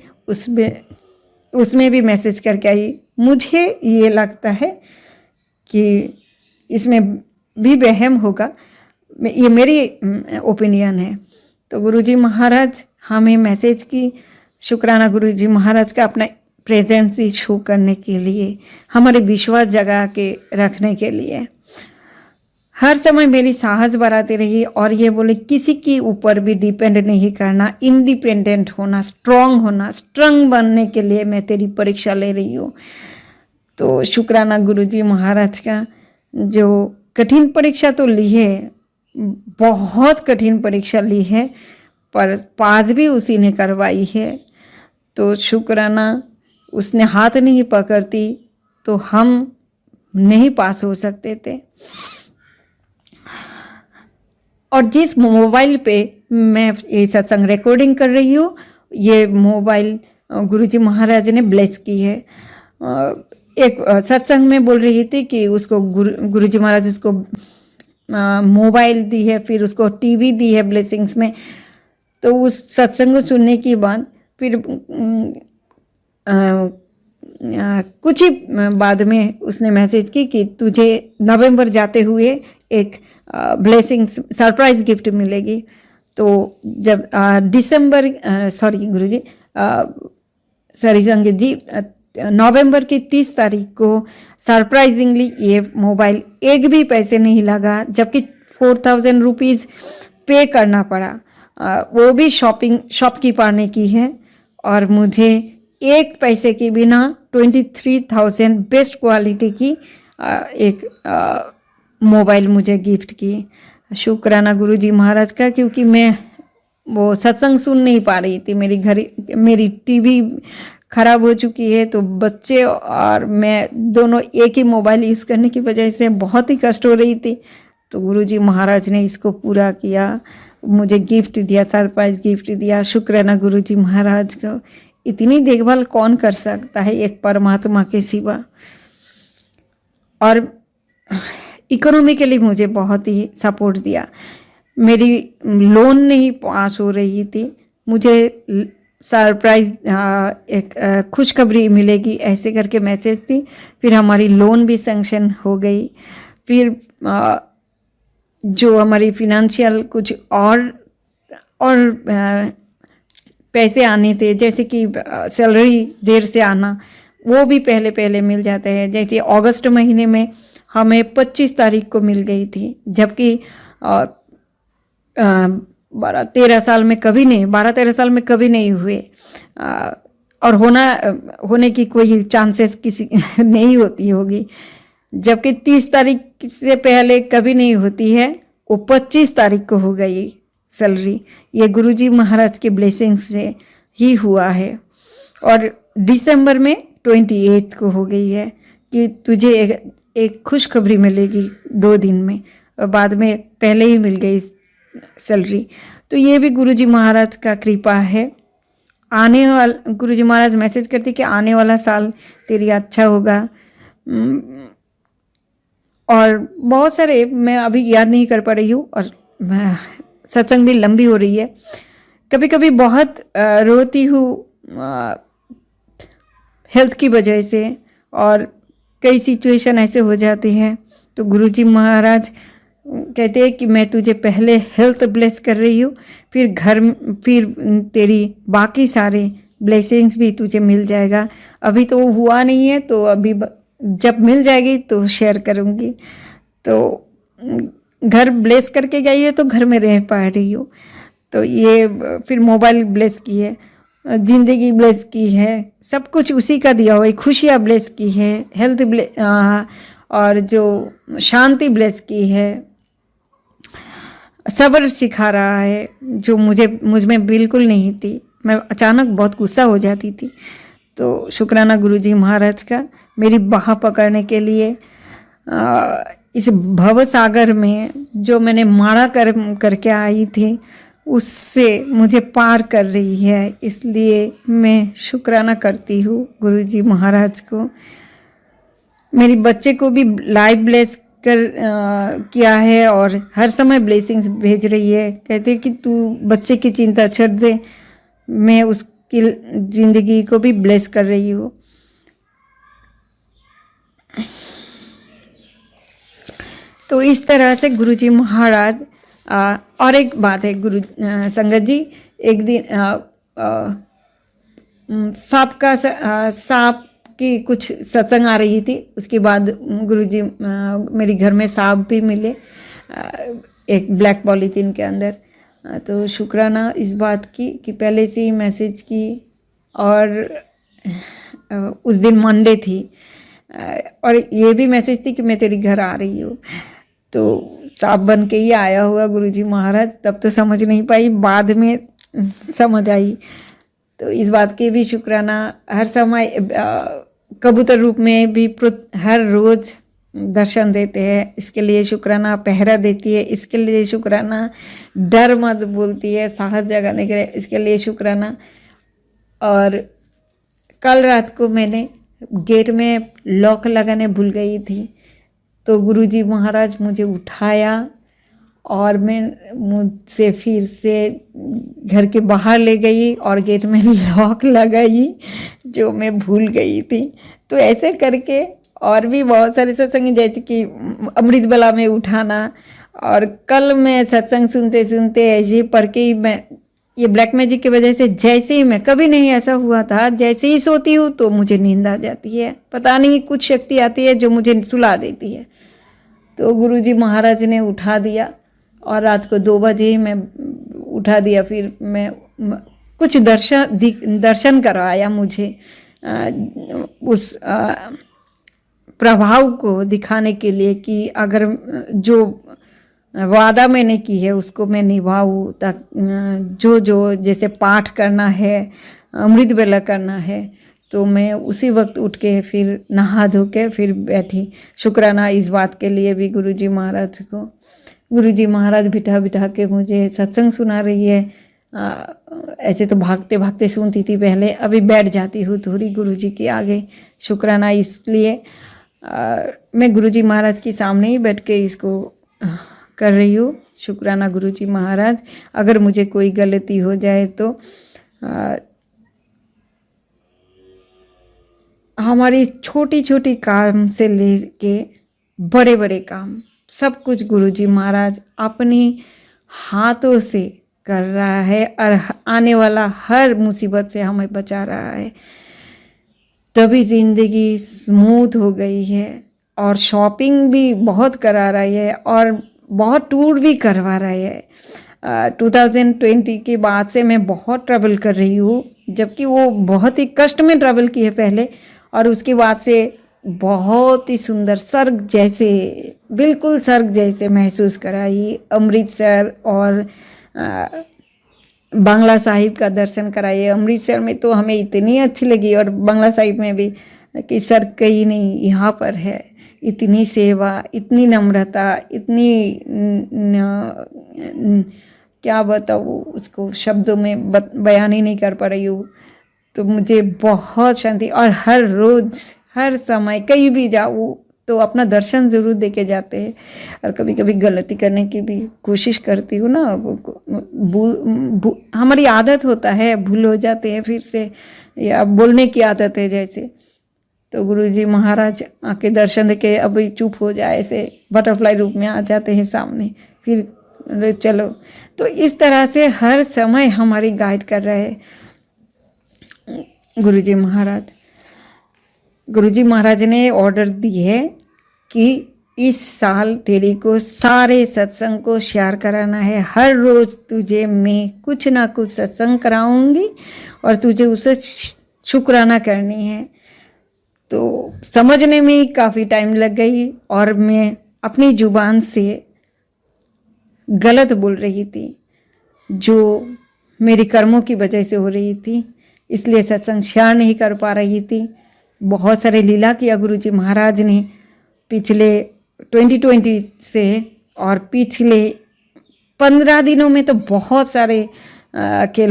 उसमें भी मैसेज करके आई। मुझे ये लगता है कि इसमें भी वहम होगा, ये मेरी ओपिनियन है। तो गुरुजी महाराज हमें मैसेज की। शुक्राना गुरुजी महाराज का अपना प्रेजेंस ही शो करने के लिए, हमारे विश्वास जगा के रखने के लिए। हर समय मेरी साहस बढ़ाती रही और ये बोले किसी के ऊपर भी डिपेंड नहीं करना, इंडिपेंडेंट होना, स्ट्रांग होना, स्ट्रंग बनने के लिए मैं तेरी परीक्षा ले रही हूँ। तो शुक्राना गुरुजी महाराज का। जो कठिन परीक्षा तो ली है, बहुत कठिन परीक्षा ली है, पर पास भी उसी ने करवाई है। तो शुक्राना, उसने हाथ नहीं पकड़ती तो हम नहीं पास हो सकते थे। और जिस मोबाइल पे मैं ये सत्संग रिकॉर्डिंग कर रही हूँ, ये मोबाइल गुरुजी महाराज ने ब्लेस की है। एक सत्संग में बोल रही थी कि उसको गुरुजी महाराज उसको मोबाइल दी है, फिर उसको टीवी दी है ब्लेसिंग्स में। तो उस सत्संग को सुनने के बाद फिर कुछ ही बाद में उसने मैसेज की कि तुझे नवंबर जाते हुए एक ब्लेसिंग्स सरप्राइज गिफ्ट मिलेगी। तो जब दिसंबर गुरुजी संगीत जी नवंबर की 30 तारीख को सरप्राइजिंगली ये मोबाइल एक भी पैसे नहीं लगा, जबकि 4000 रुपीज़ पे करना पड़ा। वो भी शॉपकीपर ने की है, और मुझे एक पैसे के बिना 23,000 बेस्ट क्वालिटी की एक मोबाइल मुझे गिफ्ट की। शुक्राना गुरुजी महाराज का, क्योंकि मैं वो सत्संग सुन नहीं पा रही थी। मेरी टीवी खराब हो चुकी है, तो बच्चे और मैं दोनों एक ही मोबाइल यूज़ करने की वजह से बहुत ही कष्ट हो रही थी। तो गुरुजी महाराज ने इसको पूरा किया, मुझे गिफ्ट दिया, सरप्राइज गिफ्ट दिया। शुक्राना गुरुजी महाराज को। इतनी देखभाल कौन कर सकता है एक परमात्मा के सिवा। और इकोनॉमिकली मुझे बहुत ही सपोर्ट दिया। मेरी लोन नहीं पास हो रही थी, मुझे सरप्राइज एक खुशखबरी मिलेगी ऐसे करके मैसेज थी। फिर हमारी लोन भी सैंक्शन हो गई। फिर जो हमारी फिनेंशियल कुछ और पैसे आने थे, जैसे कि सैलरी देर से आना, वो भी पहले मिल जाते हैं। जैसे अगस्त महीने में हमें 25 तारीख को मिल गई थी, जबकि 12-13 साल में कभी नहीं हुए। और होने की कोई चांसेस किसी नहीं होती होगी, जबकि 30 तारीख से पहले कभी नहीं होती है। वो 25 तारीख को हो गई सैलरी। ये गुरुजी महाराज के ब्लेसिंग से ही हुआ है। और दिसंबर में 28 को हो गई है कि तुझे एक खुशखबरी मिलेगी 2 दिन में, और बाद में पहले ही मिल गई सैलरी। तो ये भी गुरुजी महाराज का कृपा है। गुरुजी महाराज मैसेज करते कि आने वाला साल तेरी अच्छा होगा। और बहुत सारे मैं अभी याद नहीं कर पा रही हूँ, और सत्संग भी लंबी हो रही है। कभी कभी बहुत रोती हूँ हेल्थ की वजह से, और कई सिचुएशन ऐसे हो जाते हैं तो गुरुजी महाराज कहते हैं कि मैं तुझे पहले हेल्थ ब्लेस कर रही हूँ, फिर तेरी बाकी सारे ब्लेसिंग्स भी तुझे मिल जाएगा। अभी तो हुआ नहीं है, तो अभी जब मिल जाएगी तो शेयर करूँगी। तो घर ब्लेस करके गई है तो घर में रह पा रही हूँ। तो ये फिर मोबाइल ब्लेस की है, ज़िंदगी ब्लेस की है, सब कुछ उसी का दिया हुआ है। खुशियाँ ब्लेस की है, हेल्थ और जो शांति ब्लेस की है, सब्र सिखा रहा है जो मुझ में बिल्कुल नहीं थी। मैं अचानक बहुत गुस्सा हो जाती थी। तो शुक्राना गुरुजी महाराज का मेरी बाह पकड़ने के लिए, इस भव सागर में जो मैंने माड़ा करके आई थी उससे मुझे पार कर रही है। इसलिए मैं शुक्राना करती हूँ गुरुजी महाराज को। मेरी बच्चे को भी लाइव ब्लेस किया है और हर समय ब्लेसिंग्स भेज रही है। कहते कि तू बच्चे की चिंता छोड़ दे, मैं उसकी ज़िंदगी को भी ब्लेस कर रही हूँ। तो इस तरह से गुरुजी महाराज। और एक बात है संगत जी, एक दिन सांप की कुछ सत्संग आ रही थी। उसके बाद गुरुजी मेरे घर में सांप भी मिले एक ब्लैक पॉलीथीन के अंदर। तो शुक्राना इस बात की कि पहले से ही मैसेज की, और उस दिन मंडे थी और ये भी मैसेज थी कि मैं तेरे घर आ रही हूँ। तो सांप बन के ही आया हुआ गुरुजी महाराज। तब तो समझ नहीं पाई, बाद में समझ आई। तो इस बात के भी शुक्राना। हर समय कबूतर रूप में भी हर रोज़ दर्शन देते हैं, इसके लिए शुक्राना। पहरा देती है, इसके लिए शुक्राना। डर मत बोलती है, साहस जगाने के लिए, इसके लिए शुक्राना। और कल रात को मैंने गेट में लॉक लगाने भूल गई थी, तो गुरुजी महाराज मुझे उठाया और मुझसे फिर से घर के बाहर ले गई और गेट में लॉक लगाई जो मैं भूल गई थी। तो ऐसे करके और भी बहुत सारे सत्संग, जैसे कि अमृत बला में उठाना। और कल मैं सत्संग सुनते सुनते ऐसे पढ़ के ही मैं, ये ब्लैक मैजिक की वजह से, जैसे ही मैं, कभी नहीं ऐसा हुआ था, जैसे ही सोती हूँ तो मुझे नींद आ जाती है। पता नहीं कुछ शक्ति आती है जो मुझे सुला देती है। तो गुरुजी महाराज ने उठा दिया और रात को 2 बजे ही मैं उठा दिया। फिर मैं कुछ दर्शन करवाया मुझे, उस प्रभाव को दिखाने के लिए कि अगर जो वादा मैंने की है उसको मैं निभाऊँ। जो जैसे पाठ करना है, अमृत बेला करना है, तो मैं उसी वक्त उठ के फिर नहा धो के फिर बैठी। शुक्राना इस बात के लिए भी गुरुजी महाराज को। गुरुजी महाराज बिठा बिठा के मुझे सत्संग सुना रही है। ऐसे तो भागते भागते सुनती थी पहले, अभी बैठ जाती हूँ थोड़ी गुरुजी के आगे। शुक्राना इसलिए मैं गुरुजी महाराज के सामने ही बैठ के इसको कर रही हूँ। शुक्राना गुरुजी महाराज। अगर मुझे कोई गलती हो जाए तो हमारी छोटी छोटी काम से लेके बड़े बड़े काम, सब कुछ गुरुजी महाराज अपने हाथों से कर रहा है और आने वाला हर मुसीबत से हमें बचा रहा है। तभी ज़िंदगी स्मूथ हो गई है और शॉपिंग भी बहुत करा रही है और बहुत टूर भी करवा रही है। 2020 के बाद से मैं बहुत ट्रैवल कर रही हूँ, जबकि वो बहुत ही कष्ट में ट्रैवल की है पहले, और उसके बाद से बहुत ही सुंदर स्वर्ग जैसे, बिल्कुल स्वर्ग जैसे महसूस कराई। अमृतसर और बांग्ला साहिब का दर्शन कराइए। अमृतसर में तो हमें इतनी अच्छी लगी, और बांग्ला साहिब में भी, कि स्वर्ग कहीं नहीं, यहाँ पर है। इतनी सेवा, इतनी नम्रता, इतनी क्या बताऊँ उसको, शब्दों में बयान ही नहीं कर पा रही हूँ। तो मुझे बहुत शांति, और हर रोज़ हर समय कहीं भी जाऊँ तो अपना दर्शन ज़रूर दे के जाते हैं। और कभी कभी गलती करने की भी कोशिश करती हूँ ना, हमारी आदत होता है, भूल हो जाते हैं फिर से, या बोलने की आदत है जैसे, तो गुरुजी महाराज आके दर्शन देके अभी चुप हो जाए, ऐसे बटरफ्लाई रूप में आ जाते हैं सामने, फिर चलो। तो इस तरह से हर समय हमारी गाइड कर रहे हैं गुरुजी महाराज। गुरुजी महाराज ने ऑर्डर दी है कि इस साल तेरे को सारे सत्संग को शेयर कराना है, हर रोज़ तुझे मैं कुछ ना कुछ सत्संग कराऊंगी और तुझे उसे शुक्राना करनी है। तो समझने में काफ़ी टाइम लग गई और मैं अपनी ज़ुबान से गलत बोल रही थी, जो मेरे कर्मों की वजह से हो रही थी, इसलिए सत्संग शेयर नहीं कर पा रही थी। बहुत सारे लीला किया गुरुजी महाराज ने पिछले 2020 से, और पिछले 15 दिनों में तो बहुत सारे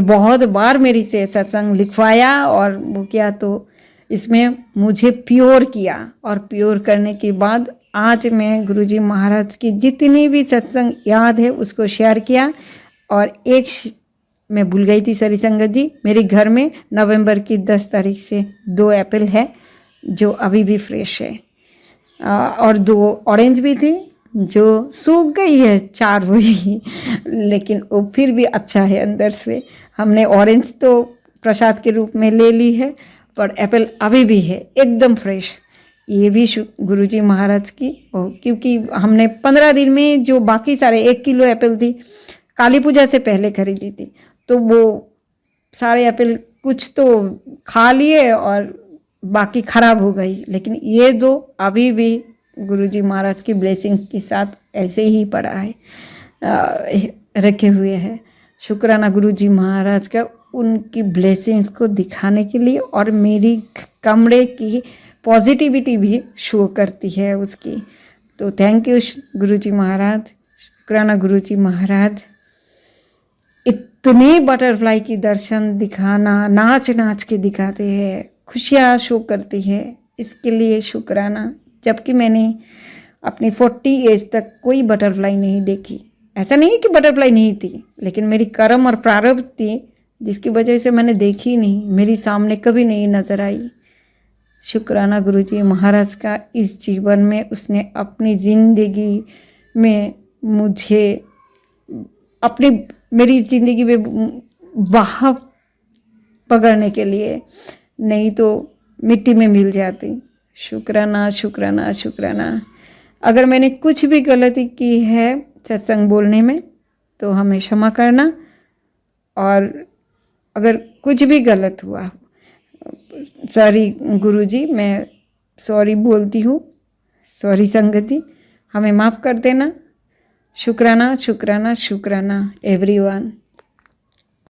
बहुत बार मेरी से सत्संग लिखवाया और वो किया, तो इसमें मुझे प्योर किया। और प्योर करने के बाद आज मैं गुरुजी महाराज की जितनी भी सत्संग याद है उसको शेयर किया। और एक मैं भूल गई थी सारी संगत जी, मेरे घर में नवंबर की 10 तारीख से 2 एप्पल है जो अभी भी फ्रेश है, और 2 ऑरेंज भी थी जो सूख गई है 4 बजे, लेकिन वो फिर भी अच्छा है अंदर से। हमने ऑरेंज तो प्रसाद के रूप में ले ली है, पर एप्पल अभी भी है एकदम फ्रेश। ये भी गुरुजी महाराज की, क्योंकि हमने 15 दिन में जो बाकी सारे 1 किलो एप्पल थी काली पूजा से पहले खरीदी थी, तो वो सारे एप्पल कुछ तो खा लिए और बाकी ख़राब हो गई, लेकिन ये 2 अभी भी गुरुजी महाराज की ब्लेसिंग के साथ ऐसे ही पड़ा है, रखे हुए हैं। शुक्राना गुरुजी महाराज का उनकी ब्लेसिंग्स को दिखाने के लिए, और मेरी कमरे की पॉजिटिविटी भी शो करती है उसकी। तो थैंक यू गुरुजी महाराज, शुक्राना गुरुजी महाराज। इतने बटरफ्लाई की दर्शन दिखाना, नाच नाच के दिखाते हैं, खुशियाँ शो करती है, इसके लिए शुक्राना। जबकि मैंने अपनी 40 एज तक कोई बटरफ्लाई नहीं देखी। ऐसा नहीं कि बटरफ्लाई नहीं थी, लेकिन मेरी कर्म और प्रारब्ध थी जिसकी वजह से मैंने देखी नहीं, मेरी सामने कभी नहीं नज़र आई। शुक्राना गुरुजी महाराज का, इस जीवन में उसने अपनी ज़िंदगी में मुझे मेरी ज़िंदगी में बाह पकड़ने के लिए, नहीं तो मिट्टी में मिल जाती। शुक्राना शुक्राना शुक्राना। अगर मैंने कुछ भी गलती की है सत्संग बोलने में तो हमें क्षमा करना, और अगर कुछ भी गलत हुआ, सॉरी गुरुजी, मैं सॉरी बोलती हूँ, सॉरी संगत जी, हमें माफ़ कर देना। शुक्राना शुक्राना शुक्राना एवरीवन।